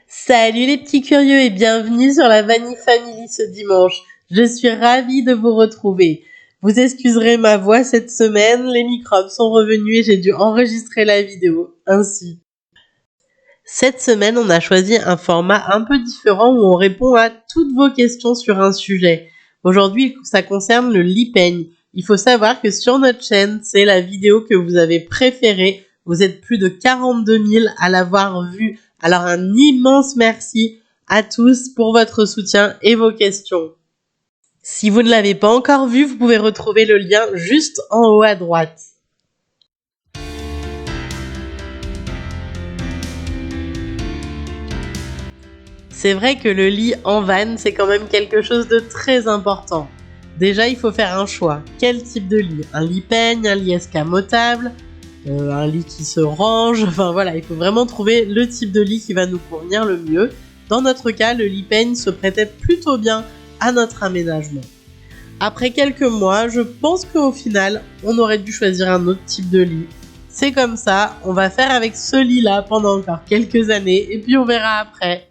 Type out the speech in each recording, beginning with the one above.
Salut les petits curieux et bienvenue sur la Vanille Family ce dimanche. Je suis ravie de vous retrouver. Vous excuserez ma voix cette semaine, les microbes sont revenus et j'ai dû enregistrer la vidéo ainsi. Cette semaine, on a choisi un format un peu différent où on répond à toutes vos questions sur un sujet. Aujourd'hui, ça concerne le lit peigne. Il faut savoir que sur notre chaîne, c'est la vidéo que vous avez préférée. Vous êtes plus de 42 000 à l'avoir vue. Alors un immense merci à tous pour votre soutien et vos questions. Si vous ne l'avez pas encore vu, vous pouvez retrouver le lien juste en haut à droite. C'est vrai que le lit en vanne, c'est quand même quelque chose de très important. Déjà, il faut faire un choix. Quel type de lit? Un lit peigne, un lit escamotable, un lit qui se range. Enfin voilà, il faut vraiment trouver le type de lit qui va nous convenir le mieux. Dans notre cas, le lit peigne se prêtait plutôt bien à notre aménagement. Après quelques mois, je pense qu'au final, on aurait dû choisir un autre type de lit. C'est comme ça, on va faire avec ce lit-là pendant encore quelques années et puis on verra après.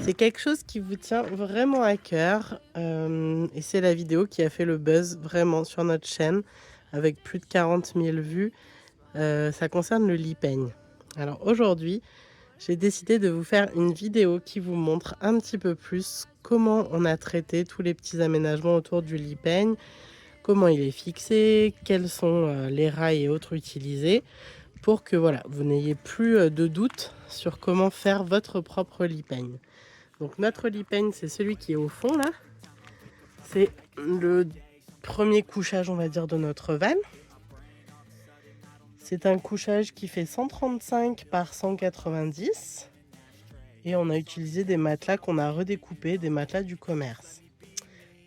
C'est quelque chose qui vous tient vraiment à cœur et c'est la vidéo qui a fait le buzz vraiment sur notre chaîne avec plus de 40 000 vues. Ça concerne le lit peigne. Alors aujourd'hui, j'ai décidé de vous faire une vidéo qui vous montre un petit peu plus comment on a traité tous les petits aménagements autour du lit peigne, comment il est fixé, quels sont les rails et autres utilisés, pour que voilà, vous n'ayez plus de doute sur comment faire votre propre lit peigne. Donc notre lit peigne, c'est celui qui est au fond là. C'est le premier couchage, on va dire, de notre van. C'est un couchage qui fait 135 par 190. Et on a utilisé des matelas qu'on a redécoupés, des matelas du commerce.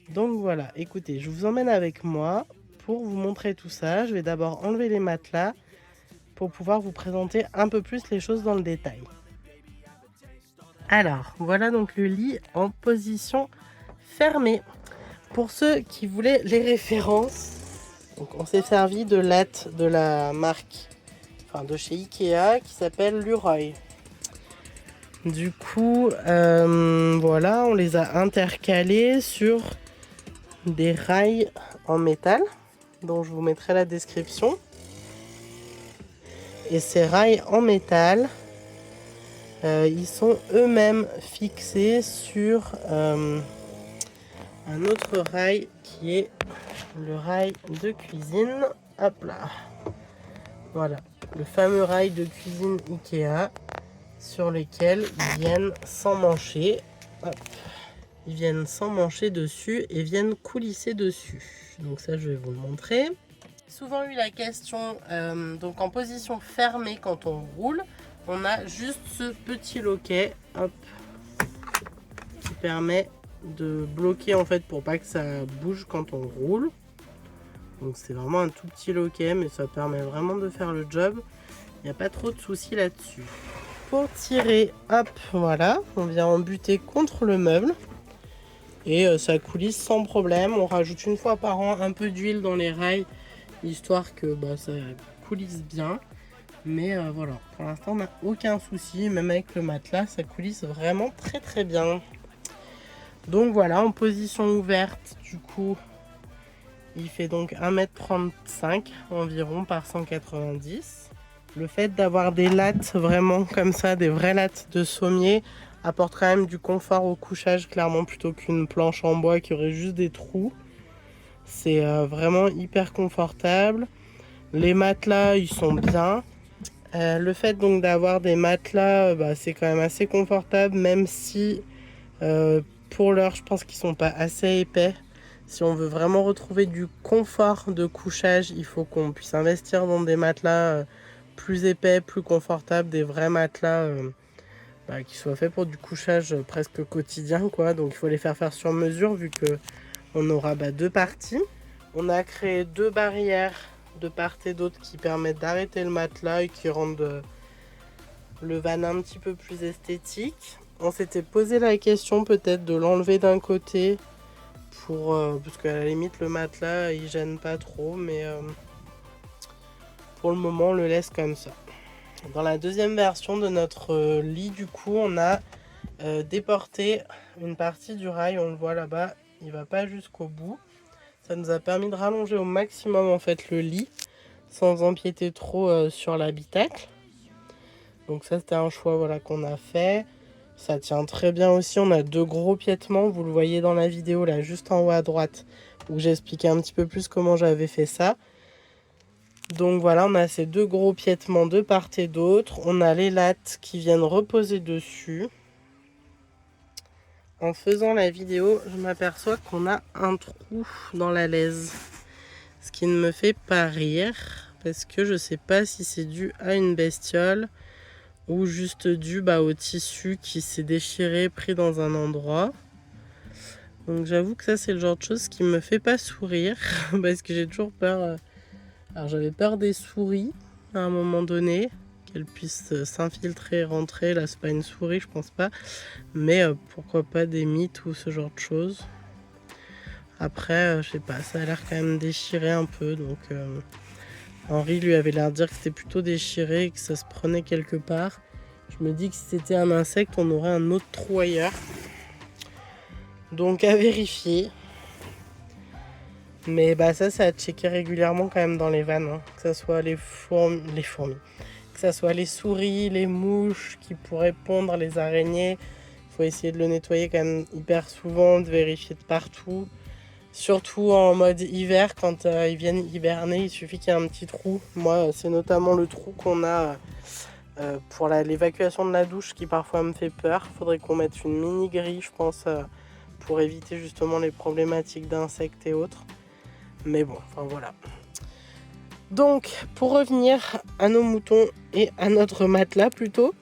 Donc voilà, écoutez, je vous emmène avec moi pour vous montrer tout ça. Je vais d'abord enlever les matelas pour pouvoir vous présenter un peu plus les choses dans le détail. Alors, voilà donc le lit en position fermée. Pour ceux qui voulaient les références, donc on s'est servi de lattes de la marque, de chez Ikea, qui s'appelle Leroy. Du coup, voilà, on les a intercalés sur des rails en métal, dont je vous mettrai la description. Et ces rails en métal, ils sont eux-mêmes fixés sur un autre rail qui est le rail de cuisine. Hop là. Voilà, le fameux rail de cuisine Ikea sur lesquels ils viennent s'emmancher. Hop. Ils viennent s'emmancher dessus et viennent coulisser dessus. Donc ça, je vais vous le montrer. J'ai souvent eu la question, donc en position fermée quand on roule, on a juste ce petit loquet, hop, qui permet de bloquer en fait pour pas que ça bouge quand on roule. Donc c'est vraiment un tout petit loquet, mais ça permet vraiment de faire le job. Il n'y a pas trop de soucis là-dessus. Pour tirer, hop, voilà, on vient embuter contre le meuble. Et ça coulisse sans problème. On rajoute une fois par an un peu d'huile dans les rails, histoire que ça coulisse bien. Mais voilà, pour l'instant on n'a aucun souci, même avec le matelas, ça coulisse vraiment très très bien. Donc voilà, en position ouverte, du coup, il fait donc 1,35 m environ par 190. Le fait d'avoir des lattes vraiment comme ça, des vraies lattes de sommier, apporte quand même du confort au couchage, clairement, plutôt qu'une planche en bois qui aurait juste des trous. C'est vraiment hyper confortable. Les matelas, ils sont bien. Le fait donc d'avoir des matelas, c'est quand même assez confortable, même si pour l'heure, je pense qu'ils sont pas assez épais. Si on veut vraiment retrouver du confort de couchage, il faut qu'on puisse investir dans des matelas plus épais, plus confortables, des vrais matelas qui soient faits pour du couchage presque quotidien, quoi. Donc il faut les faire sur mesure vu que on aura 2 parties. On a créé 2 barrières de part et d'autre qui permettent d'arrêter le matelas et qui rendent le van un petit peu plus esthétique. On s'était posé la question peut-être de l'enlever d'un côté parce qu'à la limite le matelas il gêne pas trop, mais Pour le moment, on le laisse comme ça. Dans la deuxième version de notre lit, du coup, on a déporté une partie du rail. On le voit là-bas, il va pas jusqu'au bout. Ça nous a permis de rallonger au maximum en fait le lit sans empiéter trop sur l'habitacle. Donc ça, c'était un choix voilà, qu'on a fait. Ça tient très bien aussi. On a 2 gros piétements. Vous le voyez dans la vidéo là, juste en haut à droite, où j'expliquais un petit peu plus comment j'avais fait ça. Donc voilà, on a ces 2 gros piétements de part et d'autre. On a les lattes qui viennent reposer dessus. En faisant la vidéo, je m'aperçois qu'on a un trou dans la laise. Ce qui ne me fait pas rire, parce que je sais pas si c'est dû à une bestiole ou juste dû au tissu qui s'est déchiré, pris dans un endroit. Donc j'avoue que ça, c'est le genre de chose qui me fait pas sourire, parce que j'ai toujours peur. Alors j'avais peur des souris à un moment donné, qu'elles puissent s'infiltrer, rentrer. Là, c'est pas une souris, je pense pas, mais pourquoi pas des mites ou ce genre de choses. Après, je sais pas, ça a l'air quand même déchiré un peu, donc Henri lui avait l'air de dire que c'était plutôt déchiré et que ça se prenait quelque part. Je me dis que si c'était un insecte, on aurait un autre trou ailleurs. Donc à vérifier. Mais ça à checker régulièrement quand même dans les vannes. Hein. Que ce soit les fourmis, que ce soit les souris, les mouches qui pourraient pondre, les araignées. Il faut essayer de le nettoyer quand même hyper souvent, de vérifier de partout. Surtout en mode hiver, quand ils viennent hiberner, il suffit qu'il y ait un petit trou. Moi, c'est notamment le trou qu'on a pour l'évacuation de la douche qui parfois me fait peur. Il faudrait qu'on mette une mini grille, je pense, pour éviter justement les problématiques d'insectes et autres. Mais bon, enfin voilà. Donc, pour revenir à nos moutons et à notre matelas plutôt.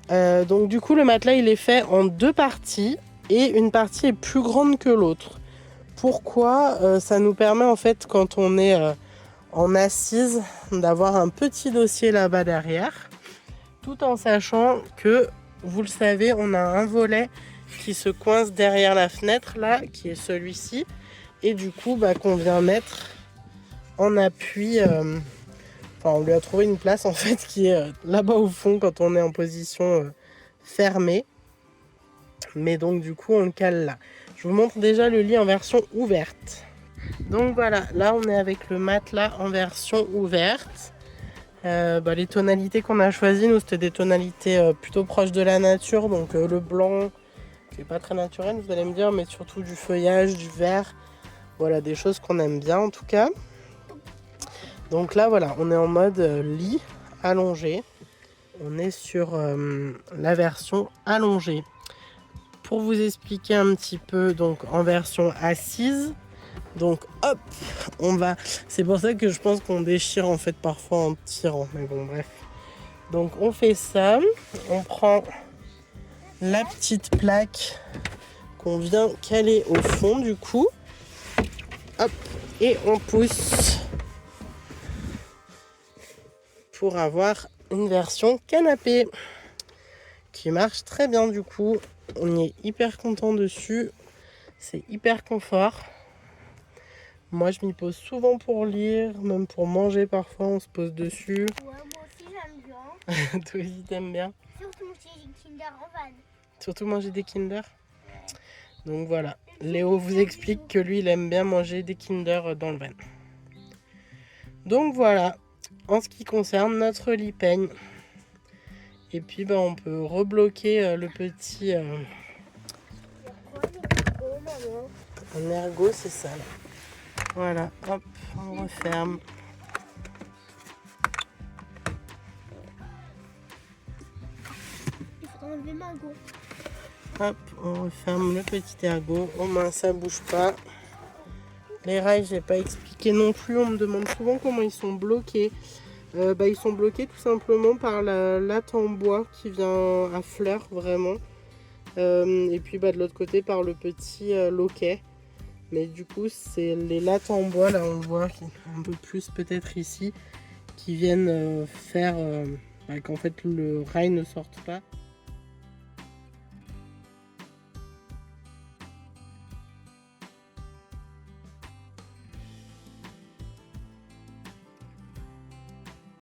Donc du coup, le matelas, il est fait en 2 parties et une partie est plus grande que l'autre. Pourquoi ça nous permet en fait, quand on est en assise, d'avoir un petit dossier là-bas derrière, tout en sachant que, vous le savez, on a un volet qui se coince derrière la fenêtre là, qui est celui-ci, et du coup qu'on vient mettre en appui. On lui a trouvé une place en fait qui est là-bas au fond quand on est en position fermée. Mais donc du coup on le cale là. Je vous montre déjà le lit en version ouverte. Donc voilà, là on est avec le matelas en version ouverte. Les tonalités qu'on a choisies, nous c'était des tonalités plutôt proches de la nature. Donc le blanc, qui n'est pas très naturel vous allez me dire, mais surtout du feuillage, du vert. Voilà, des choses qu'on aime bien en tout cas. Donc là voilà, on est en mode lit allongé. On est sur la version allongée. Pour vous expliquer un petit peu, donc en version assise, donc hop, on va. C'est pour ça que je pense qu'on déchire en fait parfois en tirant, mais bon bref. Donc on fait ça, on prend la petite plaque qu'on vient caler au fond du coup, hop, et on pousse pour avoir une version canapé qui marche très bien du coup. On est hyper content dessus, c'est hyper confort. Moi je m'y pose souvent pour lire, même pour manger parfois on se pose dessus. Ouais, moi aussi j'aime bien. Toi aussi t'aimes bien. Surtout manger des Kinder en van. Surtout manger des Kinder. Donc voilà, Léo vous explique que lui il aime bien manger des Kinder dans le van. Donc voilà, en ce qui concerne notre lit peigne. Et puis on peut rebloquer le petit... Un ergot, c'est ça là. Voilà, hop, on referme. Il faudra enlever ma go. Hop, on referme le petit ergot. Au moins ça bouge pas. Les rails, j'ai pas expliqué non plus. On me demande souvent comment ils sont bloqués. Ils sont bloqués tout simplement par la latte en bois qui vient à fleur vraiment. Et puis de l'autre côté par le petit loquet. Mais du coup c'est les lattes en bois, là on voit un peu plus peut-être ici, qui viennent faire qu'en fait le rail ne sorte pas.